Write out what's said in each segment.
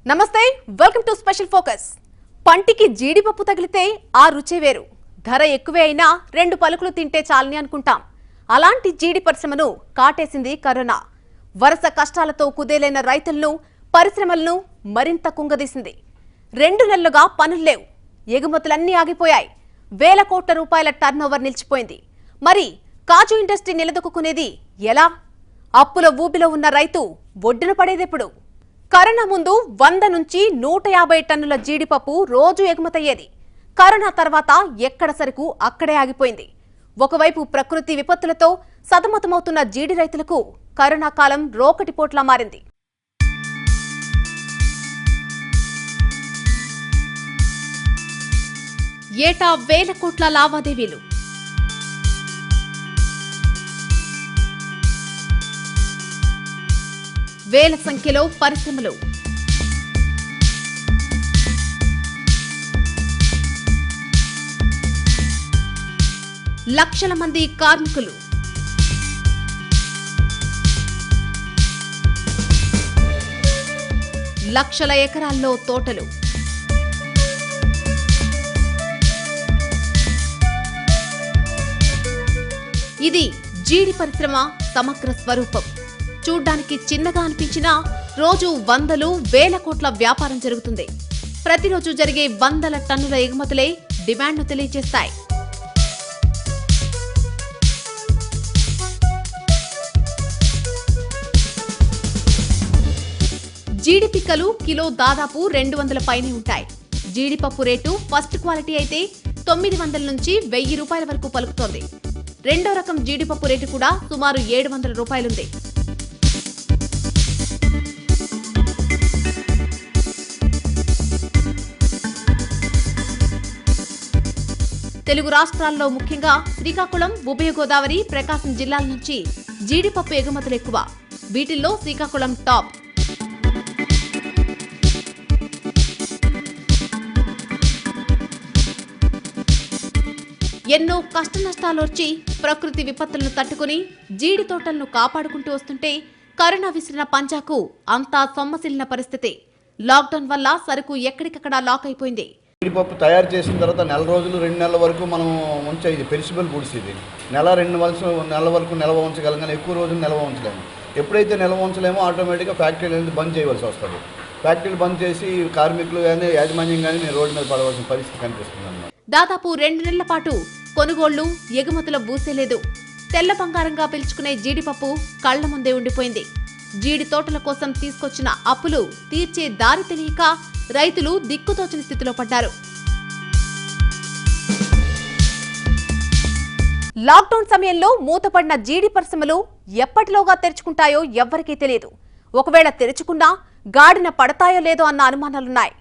నమస్తే, welcome to special focus. పంటికి జీడిపప్పు తగిలితే ఆ రుచే వేరు. ధర ఎక్కువే అయినా రెండు పలుకులు తింటే చాలని అనుకుంటాం. అలాంటి జీడి పరిశ్రమను కాటేసింది కరోనా. వరుస కష్టాలతో కుదేలైన రైతులను, పరిశ్రమలను మరింత కుంగదీసింది. 2 నెలలుగా పనులు లేవు, ఎగుమతులన్నీ ఆగిపోయాయి. వేల కోట్ల రూపాయల టర్నోవర్ నిలిచిపోయింది. మరి కాజు ఇండస్ట్రీ నిలదొక్కునేది ఎలా? అప్పుల ఊబిలో ఉన్న రైతు ఒడ్డున పడేదెప్పుడు? కరోనా ముందు 100 నుంచి 150 టన్నుల జీడిపప్పు రోజు ఎగుమతయ్యేది. కరోనా తర్వాత ఎక్కడ సరుకు అక్కడే ఆగిపోయింది. ఒకవైపు ప్రకృతి విపత్తులతో సతమతమవుతున్న జీడి రైతులకు కరోనా కాలం రోకటిపోట్లా మారింది. ఏటా వేల కోట్ల లావాదేవీలు, వేల సంఖ్యలో పరిశ్రమలు, లక్షల మంది కార్మికులు, లక్షల ఎకరాల్లో తోటలు. ఇది జీడి పరిశ్రమ సమగ్ర స్వరూపం. చూడ్డానికి చిన్నగా అనిపించినా రోజు వందలు, వేల కోట్ల వ్యాపారం జరుగుతుంది. ప్రతిరోజు జరిగే వందల టన్నుల ఎగుమతులే డిమాండ్ను తెలియజేస్తాయి. జీడి పిక్కలు కిలో దాదాపు 200 పైనే ఉంటాయి. జీడిపప్పు రేటు ఫస్ట్ క్వాలిటీ అయితే 900 నుంచి 1000 రూపాయల వరకు పలుకుతోంది. రెండో రకం జీడిపప్పు రేటు కూడా సుమారు 700 రూపాయలుంది. తెలుగు రాష్ట్రాల్లో ముఖ్యంగా శ్రీకాకుళం, ఉభయ గోదావరి, ప్రకాశం జిల్లాల నుంచి జీడిపప్పు ఎగుమతులు ఎక్కువ. వీటిల్లో శ్రీకాకుళం టాప్. ఎన్నో కష్టనష్టాలోర్చి ప్రకృతి విపత్తులను తట్టుకుని జీడి తోటలను కాపాడుకుంటూ వస్తుంటే కరోనా విసిరిన పంజాకు అంతా సొమ్మసిల్లిన పరిస్థితి. లాక్డౌన్ వల్ల సరుకు ఎక్కడికక్కడ లాక్ అయిపోయింది. జీడిపప్పు తయారు చేసిన తర్వాత 4 రోజులు 2 నెలల వరకు మనం ఉంచే ఇది పెరిసిబుల్ గుడ్స్. ఇది నెల 2 నెలల వరకు నిల్వ ఉంచగలం, కానీ ఎక్కువ రోజులు నిల్వ ఉంచలేము. ఎప్పుడైతే నిల్వ ఉంచలేమో ఆటోమేటిక్గా ఫ్యాక్టరీలు అనేది బంద్ చేయవలసి వస్తుంది. ఫ్యాక్టరీలు బంద్ చేసి కార్మికులు కానీ యాజమాన్యం కానీ రోడ్డు మీద పడవలసిన పరిస్థితి కనిపిస్తుంది అన్నమాట. దాదాపు 2 నెలల పాటు కొనుగోళ్లు, ఎగుమతుల బూసేలేదు. తెల్ల బంగారంగా పిలుచుకునే జీడిపప్పు కళ్ల ముందే ఉండిపోయింది. జీడి తోటల కోసం తీసుకొచ్చిన అప్పులు తీర్చే దారి తెలియక రైతులు దిక్కుతోచని స్థితిలో పడ్డారు. లాక్డౌన్ సమయంలో మూతపడిన జీడి పరిశ్రమలు ఎప్పటిలోగా తెరుచుకుంటాయో ఎవ్వరికీ తెలియదు. ఒకవేళ తెరుచుకున్నా గాడిన పడతాయో లేదో అన్న అనుమానాలున్నాయి.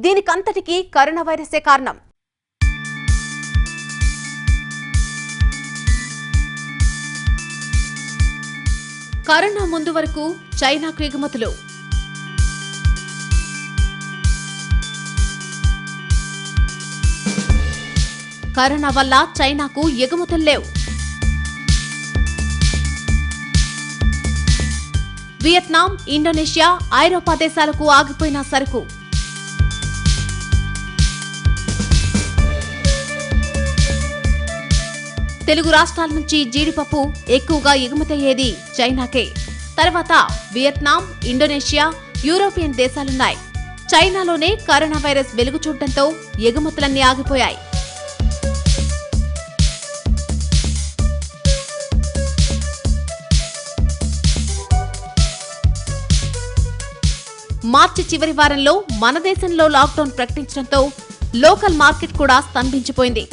దీనికంతటికీ కరోనా వైరసే కారణం. కరోనా ముందు వరకు చైనాకు ఎగుమతులు. కరోనా వల్ల చైనాకు ఎగుమతులు లేవు. వియత్నాం, ఇండోనేషియా, ఐరోపా దేశాలకు ఆగిపోయిన సరుకు. తెలుగు రాష్ట్రాల నుంచి జీడిపప్పు ఎక్కువగా ఎగుమతయ్యేది చైనాకే. తర్వాత వియత్నాం, ఇండోనేషియా, యూరోపియన్ దేశాలున్నాయి. చైనాలోనే కరోనా వైరస్ వెలుగు చూడటంతో ఎగుమతులన్నీ ఆగిపోయాయి. మార్చి చివరి వారంలో మన దేశంలో లాక్డౌన్ ప్రకటించడంతో లోకల్ మార్కెట్ కూడా స్తంభించిపోయింది.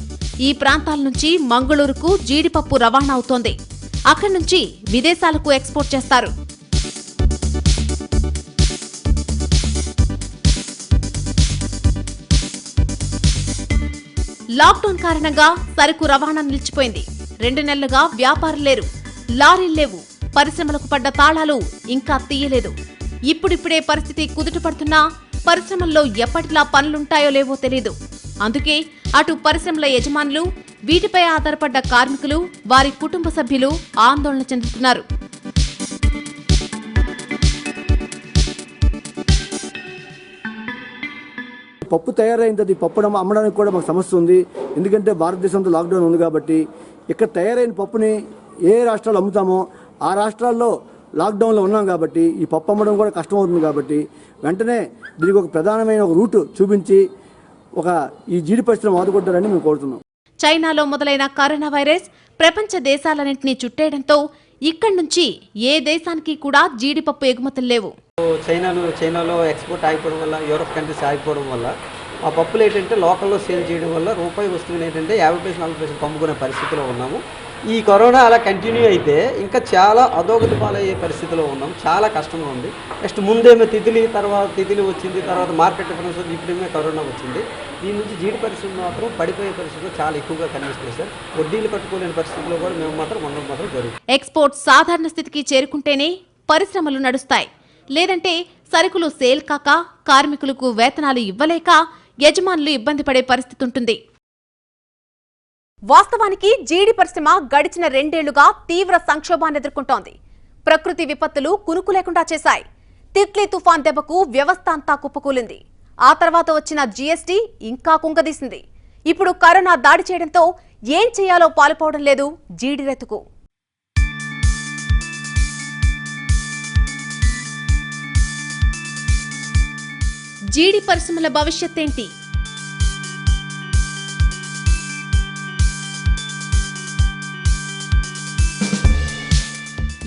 ఈ ప్రాంతాల నుంచి మంగళూరుకు జీడిపప్పు రవాణా అవుతోంది. అక్కడి నుంచి విదేశాలకు ఎక్స్పోర్ట్ చేస్తారు. లాక్డౌన్ కారణంగా సరుకు రవాణా నిలిచిపోయింది. 2 నెలలుగా వ్యాపారం లేరు, లారీలు లేవు, పరిశ్రమలకు పడ్డ తాళాలు ఇంకా తీయలేదు. ఇప్పుడిప్పుడే పరిస్థితి కుదుటపడుతున్నా పరిశ్రమల్లో ఎప్పటిలా పనులుంటాయో లేవో తెలీదు. అందుకే అటు పరిశ్రమల యజమానులు, వీటిపై ఆధారపడ్డ కార్మికులు, వారి కుటుంబ సభ్యులు ఆందోళన చెందుతున్నారు. పప్పు తయారైన తర్వాత ఈ పప్పు అమ్మడానికి కూడా మాకు సమస్య ఉంది. ఎందుకంటే భారతదేశంతో లాక్డౌన్ ఉంది కాబట్టి ఇక్కడ తయారైన పప్పుని ఏ రాష్ట్రాలు అమ్ముతామో ఆ రాష్ట్రాల్లో లాక్డౌన్లో ఉన్నాం కాబట్టి ఈ పప్పు అమ్మడం కూడా కష్టమవుతుంది. కాబట్టి వెంటనే దీనికి ఒక ప్రధానమైన ఒక రూట్ చూపించి ఈ జీడి పరిశ్రమ ఆదుకుంటారని మేము కోరుతున్నాం. చైనాలో మొదలైన కరోనా వైరస్ ప్రపంచ దేశాలన్నింటినీ చుట్టేయడంతో ఇక్కడి నుంచి ఏ దేశానికి కూడా జీడిపప్పు ఎగుమతులు లేవు. చైనాలో ఎక్స్పోర్ట్ ఆగిపోవడం వల్ల, యూరోప్ కంట్రీస్ ఆగిపోవడం వల్ల ఆ పప్పులు ఏంటంటే లోకల్లో సేల్ చేయడం వల్ల రూపాయి వస్తువులు ఏంటంటే 50 పైసలు 40 పైసలు పంపుకునే పరిస్థితిలో ఉన్నాము. ఈ కరోనా అలా కంటిన్యూ అయితే ఇంకా చాలా అధోగతి పాలయ్యే పరిస్థితిలో ఉన్నాం. చాలా కష్టంగా ఉంది. నెక్స్ట్ ముందేమో తితిలి వచ్చింది, తర్వాత మార్కెట్ డిఫరెన్స్ వచ్చింది, ఇప్పుడేమో కరోనా వచ్చింది. దీని నుంచి జీడి పరిస్థితులు మాత్రం పడిపోయే పరిస్థితులు చాలా ఎక్కువగా కనిపిస్తున్నాయి సార్. వడ్డీలు కట్టుకోలేని పరిస్థితుల్లో కూడా మేము మాత్రం మాత్రం జరుగుతుంది. ఎక్స్పోర్ట్ సాధారణ స్థితికి చేరుకుంటేనే పరిశ్రమలు నడుస్తాయి. లేదంటే సరుకులు సేల్ కాక, కార్మికులకు వేతనాలు ఇవ్వలేక యజమానులు ఇబ్బంది పడే పరిస్థితి ఉంటుంది. వాస్తవానికి జీడి పరిశ్రమ గడిచిన 2 ఏళ్లుగా తీవ్ర సంక్షోభాన్ని ఎదుర్కొంటోంది. ప్రకృతి విపత్తులు కునుకు లేకుండా చేశాయి. తిత్లీ తుఫాన్ దెబ్బకు వ్యవస్థ అంతా కుప్పకూలింది. ఆ తర్వాత వచ్చిన జీఎస్టీ ఇంకా కుంగదీసింది. ఇప్పుడు కరోనా దాడి చేయడంతో ఏం చేయాలో పాలుపోవడం లేదు జీడి రైతుకు. జీడి పరిశ్రమల భవిష్యత్తేంటి?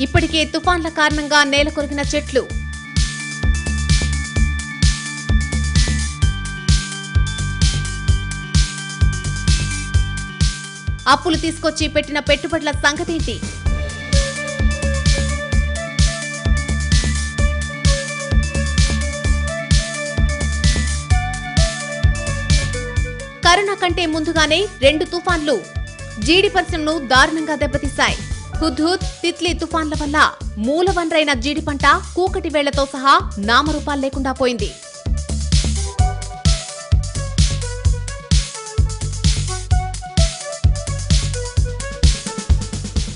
ఇప్పటికే తుఫాన్ల కారణంగా నేలకొరిగిన చెట్లు, అప్పులు తీసుకొచ్చి పెట్టిన పెట్టుబడుల సంగతేంటి? కరోనా కంటే ముందుగానే 2 తుఫాన్లు జీడి పరిశ్రమను దారుణంగా దెబ్బతీశాయి. హుద్హుద్, తిత్లీ తుఫాన్ల వల్ల మూలవనరైన జీడి పంట కూకటి వేళ్లతో సహా నామరూపాలు లేకుండా పోయింది.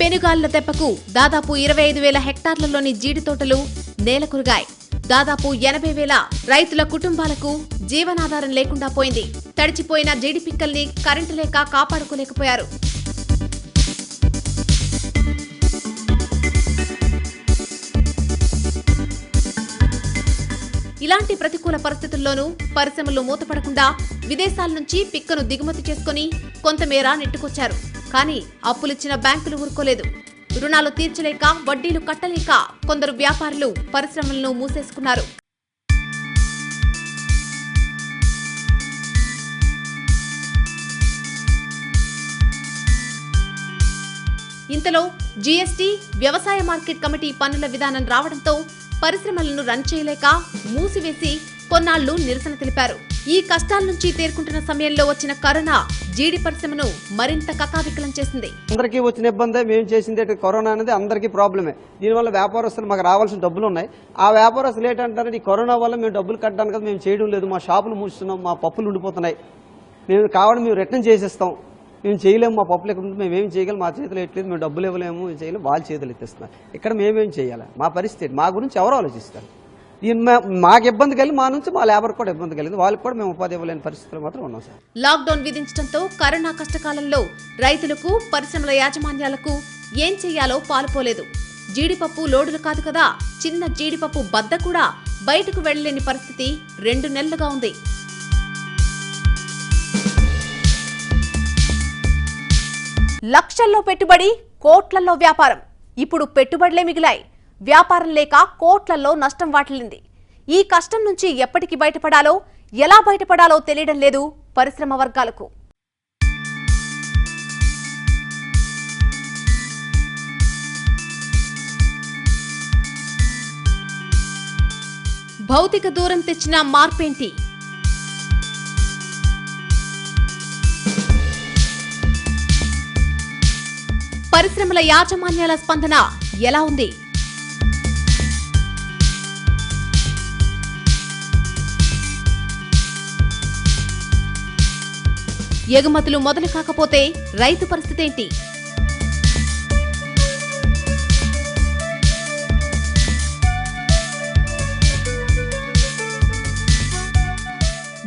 పెనుగాళ్ల దెబ్బకు దాదాపు 25,000 హెక్టార్లలోని జీడి తోటలు నేలకొరిగాయి. దాదాపు 80,000 రైతుల కుటుంబాలకు జీవనాధారం లేకుండా పోయింది. తడిచిపోయిన జీడి పిక్కల్ని కరెంటు లేక కాపాడుకోలేకపోయారు. ఇలాంటి ప్రతికూల పరిస్థితుల్లోనూ పరిశ్రమలు మూతపడకుండా విదేశాల నుంచి పిక్కను దిగుమతి చేసుకుని కొంతమేర నెట్టుకొచ్చారు. కానీ అప్పులిచ్చిన బ్యాంకులు ఊరుకోలేదు. రుణాలు తీర్చలేక, వడ్డీలు కట్టలేక కొందరు వ్యాపారులు పరిశ్రమలను మూసేసుకున్నారు. ఇంతలో జీఎస్టీ, వ్యవసాయ మార్కెట్ కమిటీ పన్నుల విధానం రావడంతో పరిశ్రమలను రన్ చేయలేక మూసివేసి కొన్నాళ్లు నిరసన తెలిపారు. ఈ కష్టాల నుంచి తేరుకుంటున్న సమయంలో వచ్చిన కరోనా జీడి పరిశ్రమను మరింత కకావికలం చేసింది. అందరికీ వచ్చిన ఇబ్బంది మేము చేసింది కరోనా అనేది అందరికీ ప్రాబ్లమే. దీనివల్ల వ్యాపారస్తులు మాకు రావాల్సిన డబ్బులు ఉన్నాయి. ఆ వ్యాపారస్తులు ఏంటంటారు, ఈ కరోనా వల్ల మేము డబ్బులు కట్టడానికి మేము చేయడం లేదు, మా షాపులు మూస్తున్నాం, మా పప్పులు ఉండిపోతున్నాయి, మేము కావడం మేము రిటర్న్ చేసేస్తాం, మేము చేయలేము, మా పప్పులు ఎక్కడ ఉంటే మేమేం చేయగలం, మా చేతులు ఎట్లేదు, మేము డబ్బులు ఇవ్వలేము, చేయలేము, వాళ్ళ చేతులు ఎత్తేస్తున్నారు. ఇక్కడ మేమేం చేయాలి, మా పరిస్థితి, మా గురించి ఎవరు ఆలోచిస్తారు? దీని మాకు ఇబ్బంది కలిగి మా నుంచి మా లేబర్ కూడా ఇబ్బంది కలిగింది, వాళ్ళకి కూడా మేము ఉపాధి ఇవ్వలేని పరిస్థితులు మాత్రం ఉన్నాం సార్. లాక్డౌన్ విధించడంతో కరోనా కష్టకాలంలో రైతులకు, పరిశ్రమల యాజమాన్యాలకు ఏం చేయాలో పాలుపోలేదు. జీడిపప్పు లోడులు కాదు కదా, చిన్న జీడిపప్పు బద్ద కూడా బయటకు వెళ్లలేని పరిస్థితి 2 నెలలుగా ఉంది. లక్షల్లో పెట్టుబడి, కోట్లల్లో వ్యాపారం. ఇప్పుడు పెట్టుబడులే మిగిలాయి. వ్యాపారం లేక కోట్లల్లో నష్టం వాటిల్లింది. ఈ కష్టం నుంచి ఎప్పటికి బయటపడాలో, ఎలా బయటపడాలో తెలియడం లేదు పరిశ్రమ వర్గాలకు. భౌతిక దూరం తెచ్చిన మార్పేంటి? పరిశ్రమల యాజమాన్యాల స్పందన ఎలా ఉంది? ఎగుమతులు మొదలు కాకపోతే రైతు పరిస్థితి ఏంటి?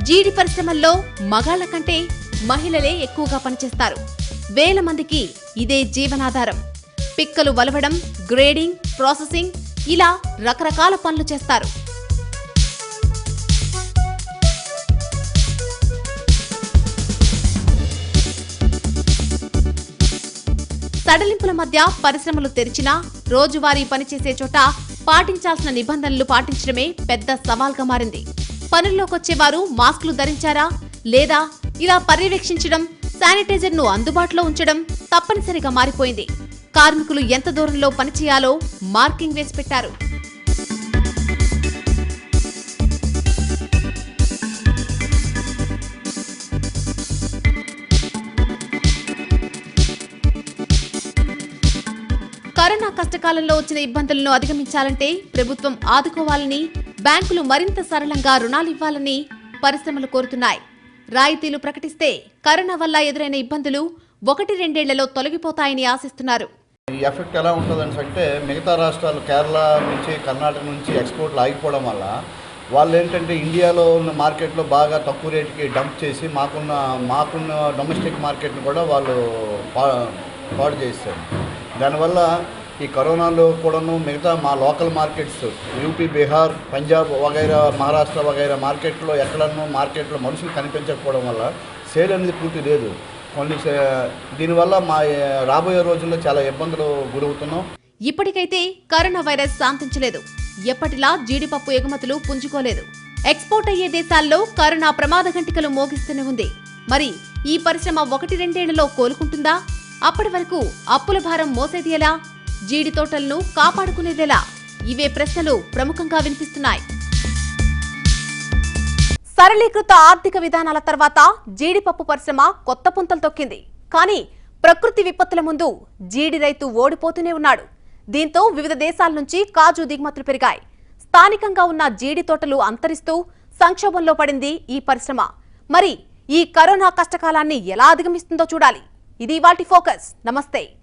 జీడి పరిశ్రమల్లో మగాళ్ల కంటే మహిళలే ఎక్కువగా పనిచేస్తారు. వేల మందికి ఇదే జీవనాధారం. పిక్కలు వలవడం, గ్రేడింగ్, ప్రాసెసింగ్ ఇలా రకరకాల పనులు చేస్తారు. సడలింపుల మధ్య పరిశ్రమలు తెరిచినా రోజువారీ పనిచేసే చోట పాటించాల్సిన నిబంధనలు పాటించడమే పెద్ద సవాల్గా మారింది. పనుల్లోకొచ్చేవారు మాస్కులు ధరించారా లేదా ఇలా పర్యవేక్షించడం, శానిటైజర్ను అందుబాటులో ఉంచడం తప్పనిసరిగా మారిపోయింది. కార్మికులు ఎంత దూరంలో పనిచేయాలో మార్కింగ్ వేసి పెట్టారు. కరోనా కష్టకాలంలో వచ్చిన ఇబ్బందులను అధిగమించాలంటే ప్రభుత్వం ఆదుకోవాలని, బ్యాంకులు మరింత సరళంగా రుణాలు ఇవ్వాలని పరిశ్రమలు కోరుతున్నాయి. రాయితీలు ప్రకటిస్తే కరోనా వల్ల ఎదురైన ఇబ్బందులు 1-2 తొలగిపోతాయని ఆశిస్తున్నారు. ఈ ఎఫెక్ట్ ఎలా ఉంటుందని అంటే మిగతా రాష్ట్రాలు కేరళ నుంచి, కర్ణాటక నుంచి ఎక్స్పోర్ట్లు ఆగిపోవడం వల్ల వాళ్ళు ఏంటంటే ఇండియాలో ఉన్న మార్కెట్లో బాగా తక్కువ రేటుకి డంప్ చేసి మాకున్న డొమెస్టిక్ మార్కెట్ని కూడా వాళ్ళు పాడు చేస్తారు. దానివల్ల ఈ కరోనాలో కూడాను మిగతా మా local markets UP, Bihar, Punjab వగైరా, మహారాష్ట్ర వగైరా మార్కెట్లో ఎక్కడన్నో మార్కెట్లో మనుషులు కనిపించకపోవడం వల్ల సేల్ అనేది పూర్తి లేదు. దీనివల్ల మా రాబోయే రోజుల్లో చాలా ఇబ్బందులు గురవుతున్నాం. ఇప్పటికైతే కరోనా వైరస్ శాంతించలేదు. ఎప్పటిలా జీడిపప్పు ఎగుమతులు పుంజుకోలేదు. ఎక్స్పోర్ట్ అయ్యే దేశాల్లో కరోనా ప్రమాద గంటికలు మోగిస్తూనే ఉంది. మరి ఈ పరిశ్రమ 1-2 కోలుకుంటుందా? అప్పటి వరకు అప్పుల భారం మోసేది ఎలా? జీడి తోటలను కాపాడుకునేదెలా? ఇవే ప్రశ్నలు ప్రముఖంగా వినిపిస్తున్నాయి. సరళీకృత ఆర్థిక విధానాల తర్వాత జీడిపప్పు పరిశ్రమ కొత్త పుంతలు తొక్కింది. కానీ ప్రకృతి విపత్తుల ముందు జీడి రైతు ఓడిపోతూనే ఉన్నాడు. దీంతో వివిధ దేశాల నుంచి కాజు దిగుమతులు పెరిగాయి. స్థానికంగా ఉన్న జీడి తోటలు అంతరిస్తూ సంక్షోభంలో పడింది ఈ పరిశ్రమ. మరి ఈ కరోనా కష్టకాలాన్ని ఎలా అధిగమిస్తుందో చూడాలి. ఇది ఇవాల్టి ఫోకస్. నమస్తే.